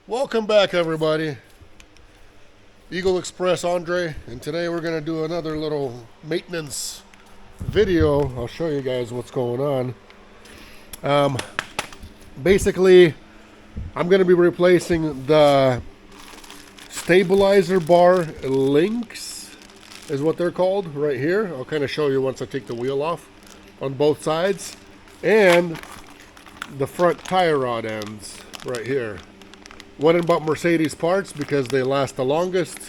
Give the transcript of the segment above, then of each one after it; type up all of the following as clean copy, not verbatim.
Welcome back, everybody. Eagle Express Andre, and today we're going to do another little maintenance video. I'll show you guys what's going on. Basically, I'm going to be replacing the stabilizer bar links, is what they're called, right here. I'll kind of show you once I take the wheel off on both sides, and the front tire rod ends right here. Went and bought Mercedes parts because they last the longest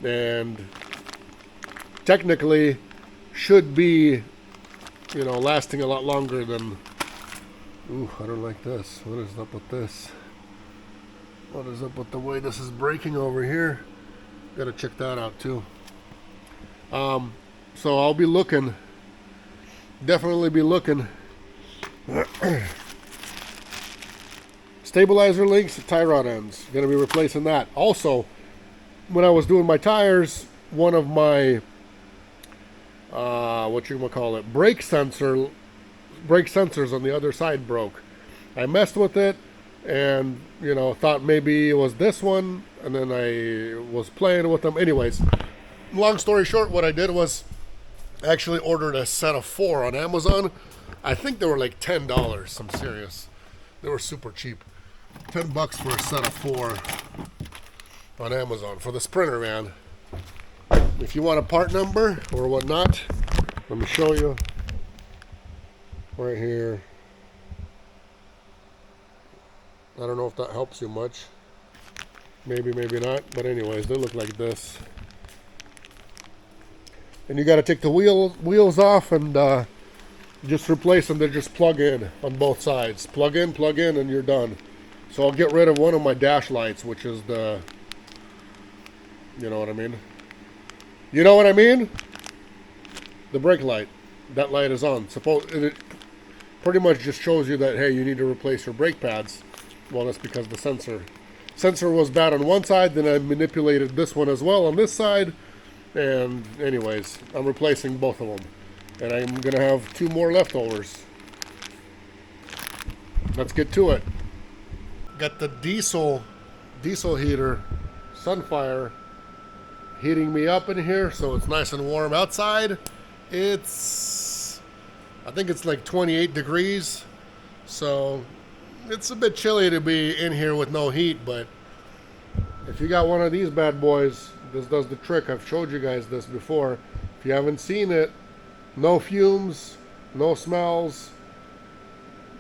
and technically should be, lasting a lot longer than... Ooh, I don't like this. What is up with this? What is up with the way this is braking over here? Gotta check that out too. So I'll be looking, definitely be looking. Stabilizer links, tie rod ends. Gonna be replacing that. Also, when I was doing my tires, one of my brake sensors on the other side broke. I messed with it and thought maybe it was this one, and then I was playing with them. Anyways, long story short, what I did was I actually ordered a set of 4 on Amazon. I think they were like $10. I'm serious. They were super cheap. $10 for a set of 4 on Amazon for the Sprinter, man. If you want a part number or whatnot, let me show you right here. I don't know if that helps you much. Maybe, maybe not. But anyways, they look like this. And you got to take the wheels off and just replace them. They just plug in on both sides. Plug in, and you're done. So I'll get rid of one of my dash lights, which is the, you know what I mean? You know what I mean? The brake light. That light is on. It pretty much just shows you that, hey, you need to replace your brake pads. Well, that's because the sensor was bad on one side, then I manipulated this one as well on this side. And anyways, I'm replacing both of them. And I'm going to have 2 more leftovers. Let's get to it. Got the diesel heater, Sunfire, heating me up in here, so it's nice and warm. Outside, I think it's like 28 degrees, so it's a bit chilly to be in here with no heat, but if you got one of these bad boys, this does the trick. I've showed you guys this before. If you haven't seen it, no fumes, no smells.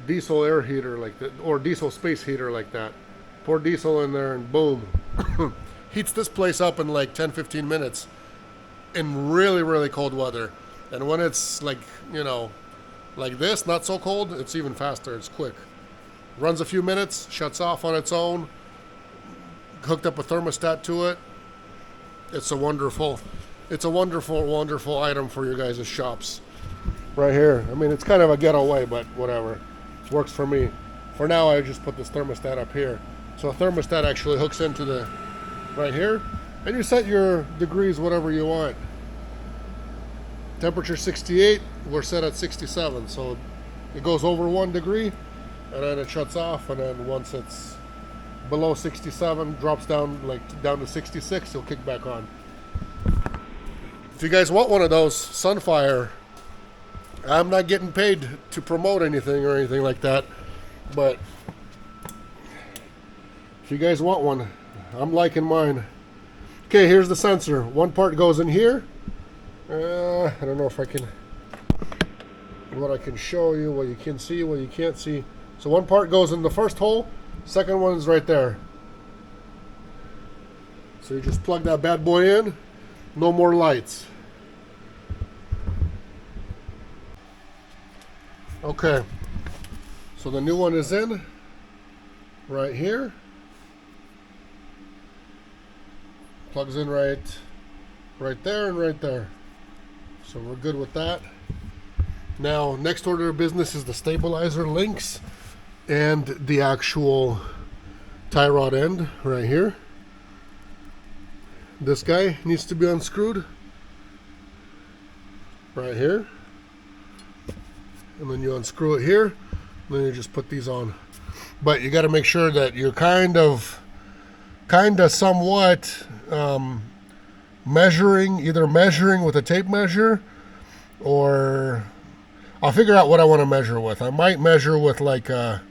Diesel air heater like that, or diesel space heater like that. Pour diesel in there and boom. Heats this place up in like 10-15 minutes in really, really cold weather. And when it's like, like this, not so cold, it's even faster. It's quick. Runs a few minutes, shuts off on its own. Hooked up a thermostat to it. It's a wonderful, wonderful item for your guys' shops. Right here. I mean, it's kind of a getaway, but whatever. Works for me. For now, I just put this thermostat up here. So a thermostat actually hooks into the right here, and you set your degrees whatever you want. Temperature 68, we're set at 67, so it goes over 1 degree, and then it shuts off, and then once it's below 67, drops down down to 66, it'll kick back on. If you guys want one of those, Sunfire, I'm not getting paid to promote anything or anything like that, but if you guys want one, I'm liking mine. Okay, here's the sensor. One part goes in here. I don't know if what I can show you, what you can see, what you can't see. So one part goes in the first hole, second one's right there. So you just plug that bad boy in, no more lights. Okay, so the new one is in right here. Plugs in right there and right there. So we're good with that. Now, next order of business is the stabilizer links and the actual tie rod end right here. This guy needs to be unscrewed right here. And then you unscrew it here, and then you just put these on. But you got to make sure that you're kind of kind of somewhat measuring, either measuring with a tape measure, or I'll figure out what I want to measure with. I might measure with like a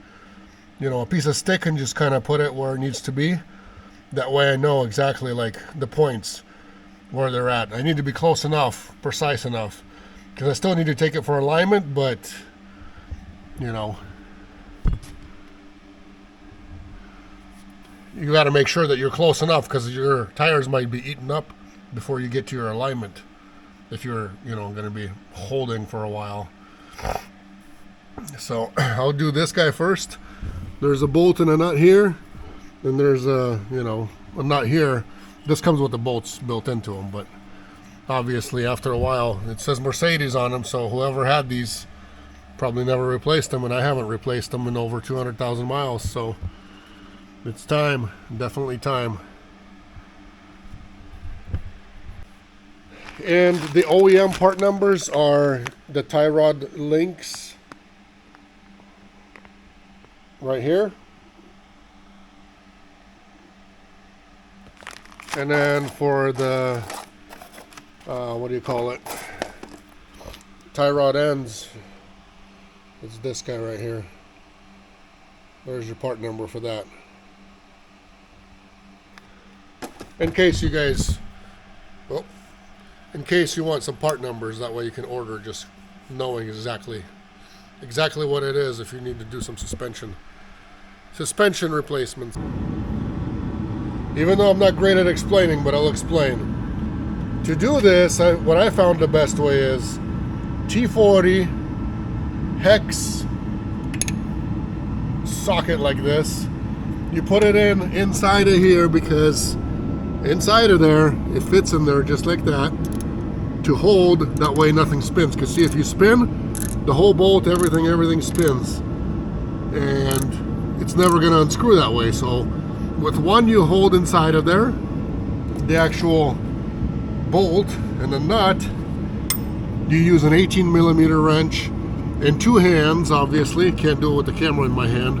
piece of stick and just kind of put it where it needs to be. That way I know exactly like the points where they're at. I need to be close enough, precise enough, because I still need to take it for alignment, but you got to make sure that you're close enough, because your tires might be eaten up before you get to your alignment if you're going to be holding for a while. So I'll do this guy first. There's a bolt and a nut here, and there's a nut here. This comes with the bolts built into them, but obviously after a while, it says Mercedes on them, so whoever had these probably never replaced them, and I haven't replaced them in over 200,000 miles, so it's time, definitely time. And the OEM part numbers are the tie rod links right here. And then for the, what do you call it? Tie rod ends, it's this guy right here. There's your part number for that. In case you guys, in case you want some part numbers, that way you can order just knowing exactly what it is if you need to do some suspension replacements. Even though I'm not great at explaining, but I'll explain. To do this, what I found the best way is T40 hex socket like this. You put it inside of here, because inside of there, it fits in there just like that to hold, that way nothing spins. Because see, if you spin, the whole bolt, everything spins. And it's never gonna unscrew that way. So with one you hold inside of there, the actual bolt and the nut, you use an 18 millimeter wrench and two hands, obviously, can't do it with the camera in my hand.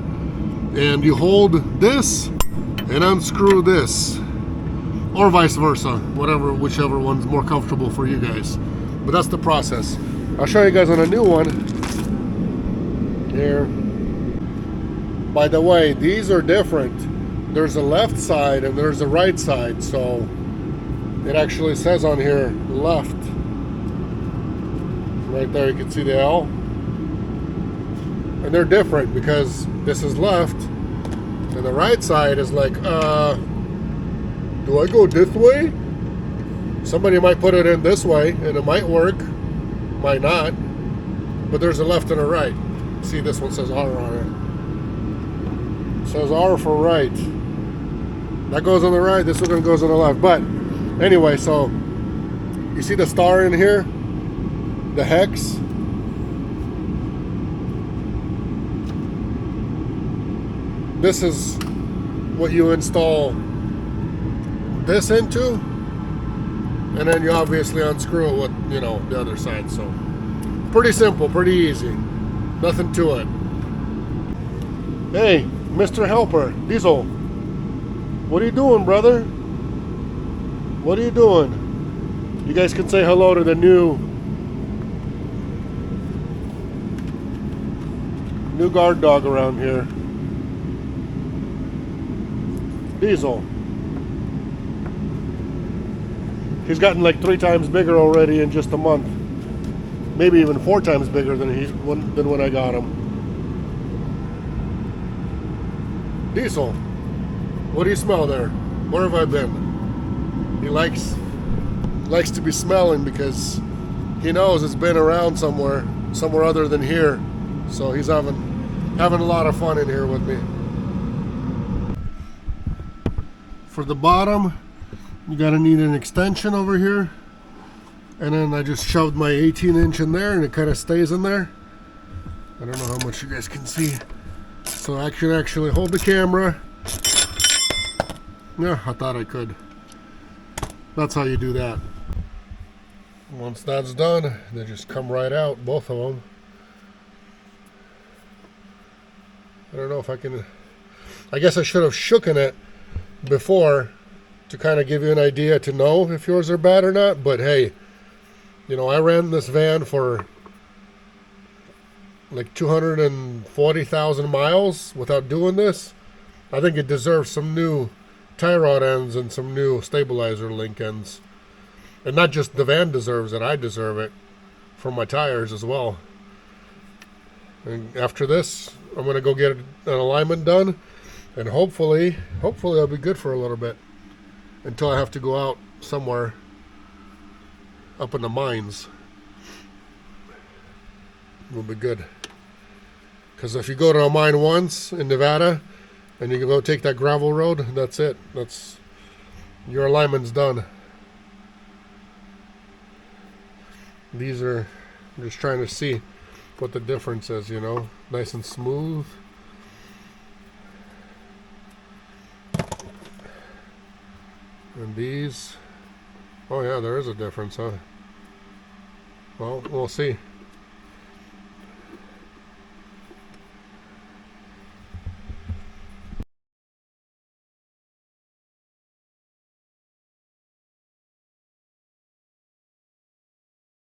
And you hold this and unscrew this, or vice versa, whichever one's more comfortable for you guys. But that's the process. I'll show you guys on a new one here. By the way, these are different. There's a left side and there's a right side, so it actually says on here left. Right there you can see the L. And they're different because this is left and the right side is like, do I go this way? Somebody might put it in this way and it might work, might not, but there's a left and a right. See, this one says R on it. It says R for right. That goes on the right, this one goes on the left. But anyway, so you see the star in here? The hex? This is what you install this into, and then you obviously unscrew it with, the other side. So pretty simple, pretty easy, nothing to it. Hey, Mr. Helper, Diesel, what are you doing, brother? What are you doing? You guys can say hello to the new guard dog around here. Diesel. He's gotten like 3 times bigger already in just a month. Maybe even 4 times bigger than when I got him. Diesel, what do you smell there? Where have I been? He likes to be smelling because he knows it's been around somewhere other than here. So he's having a lot of fun in here with me. For the bottom, you gotta need an extension over here, and then I just shoved my 18-inch in there and it kind of stays in there. I don't know how much you guys can see, so I can actually hold the camera. Yeah, I thought I could. That's how you do that. Once that's done, they just come right out, both of them. I don't know if I can, I guess I should have shooken it before to kind of give you an idea to know if yours are bad or not. But hey, you know, I ran this van for like 240,000 miles without doing this. I think it deserves some new tie rod ends and some new stabilizer link ends. And not just the van deserves it, I deserve it for my tires as well. And after this, I'm going to go get an alignment done, and hopefully I'll be good for a little bit until I have to go out somewhere up in the mines. We'll be good. Because if you go to a mine once in Nevada and you go take that gravel road, that's it. That's your alignment's done. These are, I'm just trying to see what the difference is, you know. Nice and smooth. And these, oh yeah, there is a difference, huh? Well, we'll see.